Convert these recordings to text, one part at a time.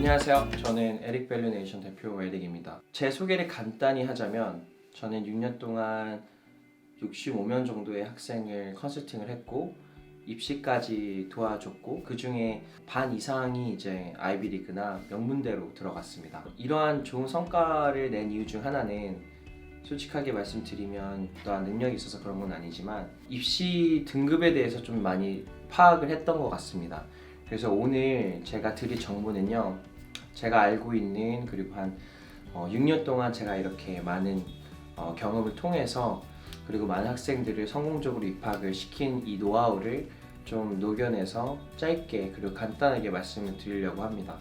안녕하세요. 저는 에릭 밸류네이션 대표 에릭입니다. 제 소개를 간단히 하자면 저는 6년 동안 65명 정도의 학생을 컨설팅을 했고 입시까지 도와줬고 그 중에 반 이상이 이제 아이비리그나 명문대로 들어갔습니다. 이러한 좋은 성과를 낸 이유 중 하나는 솔직하게 말씀드리면 또한 능력이 있어서 그런 건 아니지만 입시 등급에 대해서 좀 많이 파악을 했던 것 같습니다. 그래서 오늘 제가 드릴 정보는요, 제가 알고 있는 그리고 한 6년 동안 제가 이렇게 많은 경험을 통해서 그리고 많은 학생들을 성공적으로 입학을 시킨 이 노하우를 좀 녹여내서 짧게 그리고 간단하게 말씀을 드리려고 합니다.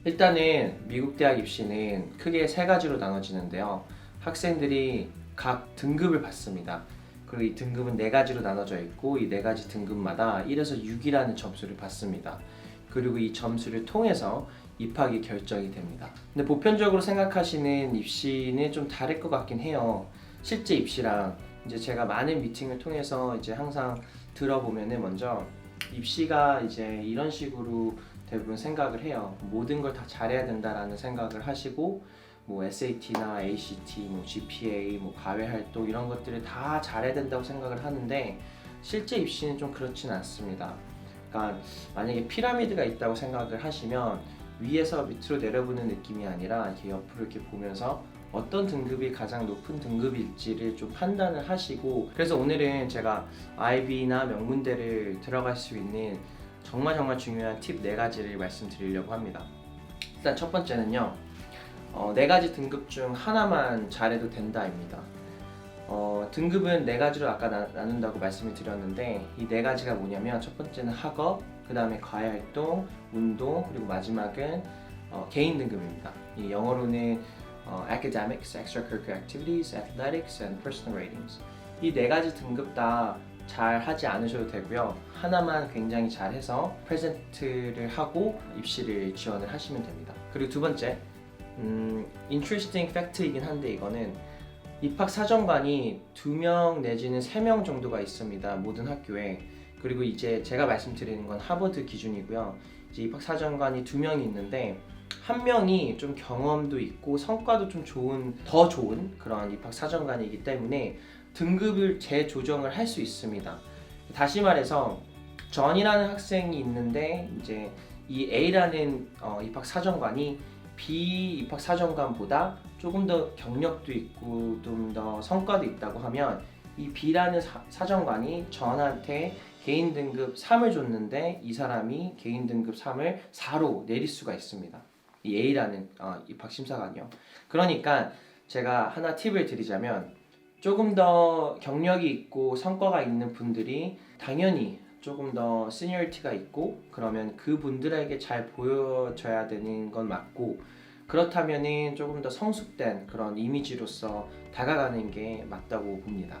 일단은 미국 대학 입시는 크게 세 가지로 나눠지는데요. 학생들이 각 등급을 받습니다. 그리고 이 등급은 네 가지로 나눠져 있고 이 네 가지 등급마다 1에서 6이라는 점수를 받습니다. 그리고 이 점수를 통해서 입학이 결정이 됩니다. 근데 보편적으로 생각하시는 입시는 좀 다를 것 같긴 해요. 실제 입시랑 이제 제가 많은 미팅을 통해서 이제 항상 들어보면은 먼저 입시가 이제 이런 식으로 대부분 생각을 해요. 모든 걸 다 잘해야 된다라는 생각을 하시고 뭐 SAT나 ACT, 뭐 GPA, 뭐 과외 활동 이런 것들을 다 잘해야 된다고 생각을 하는데 실제 입시는 좀 그렇진 않습니다. 그러니까 만약에 피라미드가 있다고 생각을 하시면 위에서 밑으로 내려보는 느낌이 아니라 이렇게 옆으로 이렇게 보면서 어떤 등급이 가장 높은 등급일지를 좀 판단을 하시고, 그래서 오늘은 제가 아이비나 명문대를 들어갈 수 있는 정말 중요한 팁 4가지를 말씀드리려고 합니다. 일단 첫 번째는요, 4가지 등급 중 하나만 잘해도 된다입니다. 등급은 4가지로 아까 나눈다고 말씀을 드렸는데 이 4가지가 뭐냐면 첫 번째는 학업, 그 다음에 과외활동, 운동, 그리고 마지막은 개인 등급입니다. 이 영어로는 academics, extracurricular activities, athletics, and personal ratings. 이 4가지 등급 다 잘 하지 않으셔도 되고요. 하나만 굉장히 잘해서 프레젠트를 하고 입시를 지원을 하시면 됩니다. 그리고 두 번째, interesting fact이긴 한데 이거는 입학 사정관이 2명 내지는 3명 정도가 있습니다. 모든 학교에. 그리고 이제 제가 말씀드리는 건 하버드 기준이고요. 이제 입학 사정관이 2명이 있는데 한 명이 좀 경험도 있고 성과도 좀 더 좋은 그런 입학 사정관이기 때문에 등급을 재조정을 할 수 있습니다. 다시 말해서 전이라는 학생이 있는데 이제 이 A라는 입학 사정관이 B 입학 사정관보다 조금 더 경력도 있고 좀 더 성과도 있다고 하면 이 B라는 사정관이 전한테 개인 등급 3을 줬는데 이 사람이 개인 등급 3을 4로 내릴 수가 있습니다. 이 A라는 입학 심사관이요. 그러니까 제가 하나 팁을 드리자면 조금 더 경력이 있고 성과가 있는 분들이 당연히 조금 더 시니어리티가 있고 그러면 그 분들에게 잘 보여줘야 되는 건 맞고, 그렇다면은 조금 더 성숙된 그런 이미지로서 다가가는 게 맞다고 봅니다.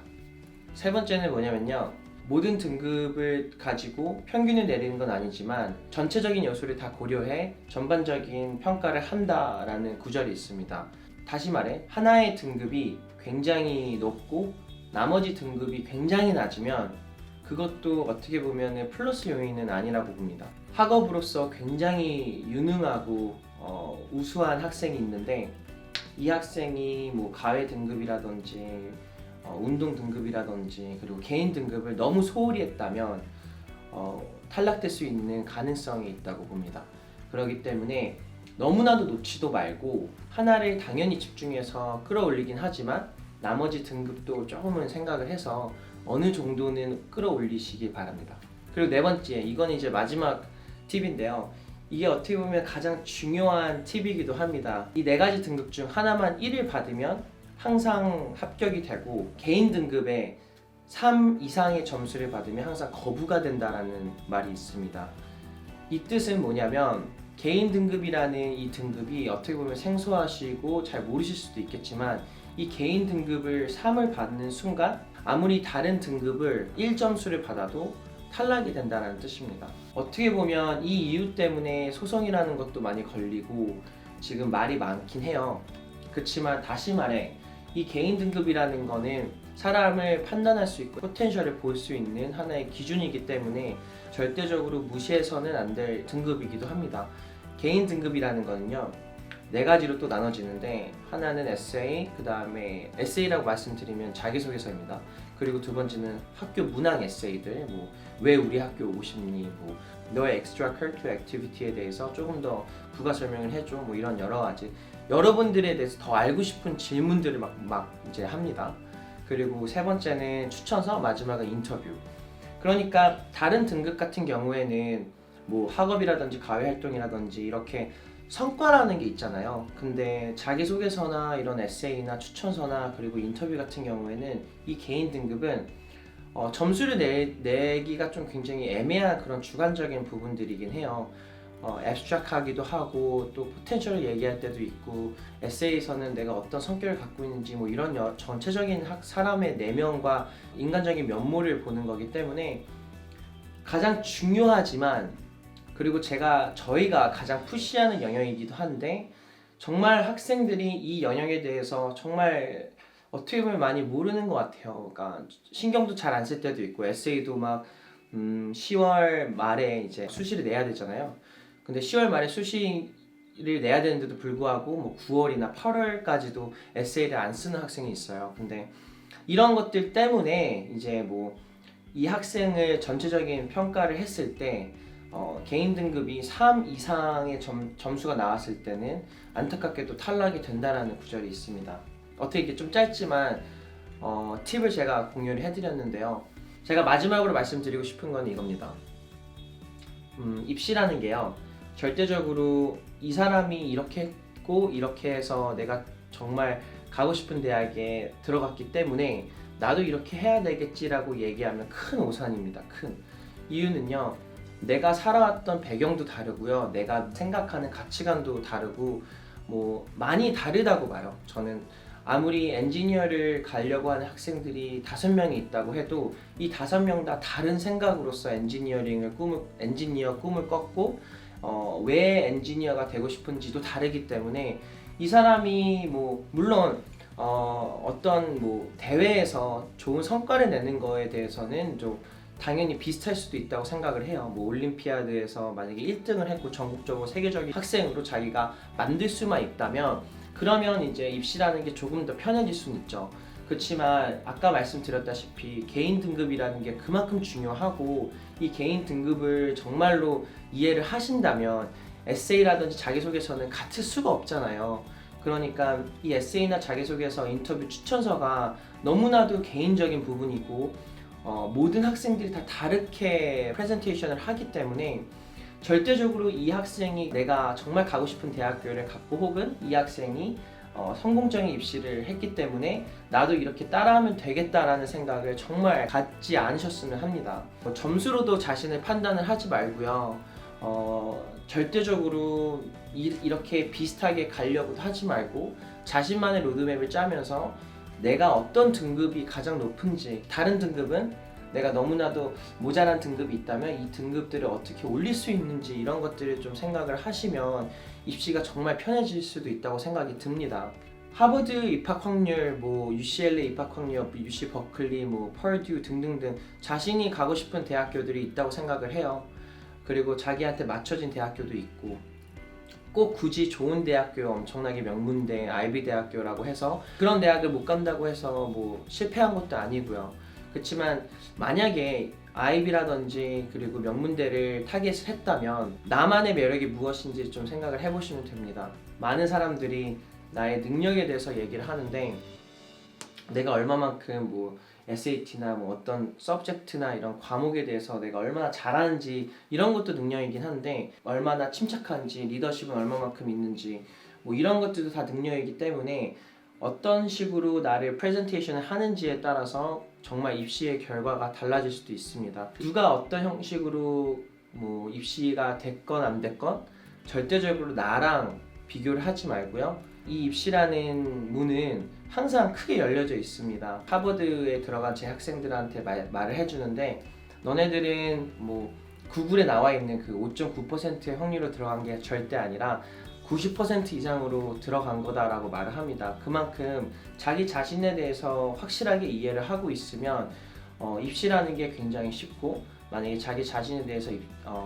세 번째는 뭐냐면요, 모든 등급을 가지고 평균을 내리는 건 아니지만 전체적인 요소를 다 고려해 전반적인 평가를 한다라는 구절이 있습니다. 다시 말해 하나의 등급이 굉장히 높고 나머지 등급이 굉장히 낮으면 그것도 어떻게 보면 플러스 요인은 아니라고 봅니다. 학업으로서 굉장히 유능하고 우수한 학생이 있는데 이 학생이 뭐 과외 등급이라든지 운동 등급이라든지 그리고 개인 등급을 너무 소홀히 했다면 탈락될 수 있는 가능성이 있다고 봅니다. 그렇기 때문에 너무나도 놓지도 말고 하나를 당연히 집중해서 끌어올리긴 하지만 나머지 등급도 조금은 생각을 해서 어느 정도는 끌어올리시기 바랍니다. 그리고 네 번째, 이건 이제 마지막 팁인데요. 이게 어떻게 보면 가장 중요한 팁이기도 합니다. 이 4가지 등급 중 하나만 1을 받으면 항상 합격이 되고 개인 등급에 3 이상의 점수를 받으면 항상 거부가 된다라는 말이 있습니다. 이 뜻은 뭐냐면 개인 등급이라는 이 등급이 어떻게 보면 생소하시고 잘 모르실 수도 있겠지만 이 개인 등급을 3을 받는 순간 아무리 다른 등급을 1점수를 받아도 탈락이 된다는 뜻입니다. 어떻게 보면 이 이유 때문에 소송이라는 것도 많이 걸리고 지금 말이 많긴 해요. 그렇지만 다시 말해 이 개인 등급이라는 거는 사람을 판단할 수 있고 포텐셜을 볼 수 있는 하나의 기준이기 때문에 절대적으로 무시해서는 안 될 등급이기도 합니다. 개인 등급이라는 거는요, 네 가지로 또 나눠지는데, 하나는 에세이, 그 다음에 에세이라고 말씀드리면 자기소개서입니다. 그리고 두 번째는 학교 문항 에세이들, 뭐 왜 우리 학교 오고 싶니, 뭐 너의 extra curricular activity에 대해서 조금 더 부가 설명을 해줘, 뭐 이런 여러 가지 여러분들에 대해서 더 알고 싶은 질문들을 막 이제 합니다. 그리고 세 번째는 추천서, 마지막은 인터뷰. 그러니까 다른 등급 같은 경우에는 뭐 학업이라든지 과외활동이라든지 이렇게 성과라는 게 있잖아요. 근데 자기소개서나 이런 에세이나 추천서나 그리고 인터뷰 같은 경우에는 이 개인 등급은 점수를 내기가 좀 굉장히 애매한 그런 주관적인 부분들이긴 해요. 앱스트랙하기도 하고 또 포텐셜을 얘기할 때도 있고, 에세이에서는 내가 어떤 성격을 갖고 있는지 뭐 이런 전체적인 사람의 내면과 인간적인 면모를 보는 거기 때문에 가장 중요하지만, 그리고 저희가 가장 푸시하는 영역이기도 한데, 정말 학생들이 이 영역에 대해서 정말 어떻게 보면 많이 모르는 것 같아요. 그러니까 신경도 잘 안 쓸 때도 있고, 에세이도 막 10월 말에 이제 수시를 내야 되잖아요. 근데 10월 말에 수시를 내야 되는데도 불구하고 뭐 9월이나 8월까지도 에세이를 안 쓰는 학생이 있어요. 근데 이런 것들 때문에 이제 뭐 이 학생을 전체적인 평가를 했을 때 개인 등급이 3 이상의 점수가 나왔을 때는 안타깝게도 탈락이 된다라는 구절이 있습니다. 어떻게 이렇게 좀 짧지만 팁을 제가 공유를 해드렸는데요. 제가 마지막으로 말씀드리고 싶은 건 이겁니다. 입시라는 게요, 절대적으로 이 사람이 이렇게 했고 이렇게 해서 내가 정말 가고 싶은 대학에 들어갔기 때문에 나도 이렇게 해야 되겠지라고 얘기하면 큰 오산입니다. 큰 이유는요, 내가 살아왔던 배경도 다르고요, 내가 생각하는 가치관도 다르고 뭐 많이 다르다고 봐요. 저는 아무리 엔지니어를 가려고 하는 학생들이 5명이 있다고 해도 이 5명 다 다른 생각으로서 엔지니어 꿈을 꿨고 왜 엔지니어가 되고 싶은지도 다르기 때문에 이 사람이 뭐 물론 어떤 뭐 대회에서 좋은 성과를 내는 거에 대해서는 좀 당연히 비슷할 수도 있다고 생각을 해요. 뭐 올림피아드에서 만약에 1등을 했고 전국적으로 세계적인 학생으로 자기가 만들 수만 있다면, 그러면 이제 입시라는 게 조금 더 편해질 수는 있죠. 그렇지만 아까 말씀드렸다시피 개인 등급이라는 게 그만큼 중요하고, 이 개인 등급을 정말로 이해를 하신다면 에세이라든지 자기소개서는 같을 수가 없잖아요. 그러니까 이 에세이나 자기소개서, 인터뷰, 추천서가 너무나도 개인적인 부분이고 모든 학생들이 다 다르게 프레젠테이션을 하기 때문에 절대적으로 이 학생이 내가 정말 가고 싶은 대학교를 갔고, 혹은 이 학생이 성공적인 입시를 했기 때문에 나도 이렇게 따라하면 되겠다라는 생각을 정말 갖지 않으셨으면 합니다. 점수로도 자신을 판단을 하지 말고요, 절대적으로 이렇게 비슷하게 가려고도 하지 말고 자신만의 로드맵을 짜면서 내가 어떤 등급이 가장 높은지, 다른 등급은 내가 너무나도 모자란 등급이 있다면 이 등급들을 어떻게 올릴 수 있는지, 이런 것들을 좀 생각을 하시면 입시가 정말 편해질 수도 있다고 생각이 듭니다. 하버드 입학 확률, 뭐 UCLA 입학 확률, UC 버클리, 뭐 퍼듀 등등등 자신이 가고 싶은 대학교들이 있다고 생각을 해요. 그리고 자기한테 맞춰진 대학교도 있고, 꼭 굳이 좋은 대학교, 엄청나게 명문대, 아이비 대학교라고 해서 그런 대학을 못 간다고 해서 뭐 실패한 것도 아니고요. 그렇지만 만약에 아이비라든지 그리고 명문대를 타겟을 했다면 나만의 매력이 무엇인지 좀 생각을 해보시면 됩니다. 많은 사람들이 나의 능력에 대해서 얘기를 하는데, 내가 얼마만큼 뭐 SAT나 뭐 어떤 서브젝트나 이런 과목에 대해서 내가 얼마나 잘하는지, 이런 것도 능력이긴 한데 얼마나 침착한지, 리더십은 얼마만큼 있는지, 뭐 이런 것들도 다 능력이기 때문에 어떤 식으로 나를 프레젠테이션을 하는지에 따라서 정말 입시의 결과가 달라질 수도 있습니다. 누가 어떤 형식으로 뭐 입시가 됐건 안 됐건 절대적으로 나랑 비교를 하지 말고요, 이 입시라는 문은 항상 크게 열려져 있습니다. 하버드에 들어간 제 학생들한테 말을 해주는데, 너네들은 뭐 구글에 나와 있는 그 5.9%의 확률로 들어간 게 절대 아니라 90% 이상으로 들어간 거다라고 말을 합니다. 그만큼 자기 자신에 대해서 확실하게 이해를 하고 있으면 입시라는 게 굉장히 쉽고, 만약에 자기 자신에 대해서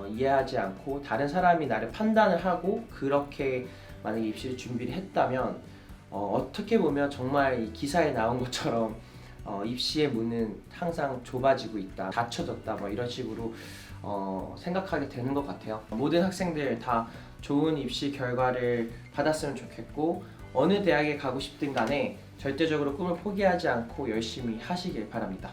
이해하지 않고 다른 사람이 나를 판단을 하고 그렇게 만약에 입시를 준비를 했다면 어떻게 보면 정말 이 기사에 나온 것처럼 입시의 문은 항상 좁아지고 있다, 닫혀졌다, 뭐 이런 식으로 생각하게 되는 것 같아요. 모든 학생들 다 좋은 입시 결과를 받았으면 좋겠고 어느 대학에 가고 싶든 간에 절대적으로 꿈을 포기하지 않고 열심히 하시길 바랍니다.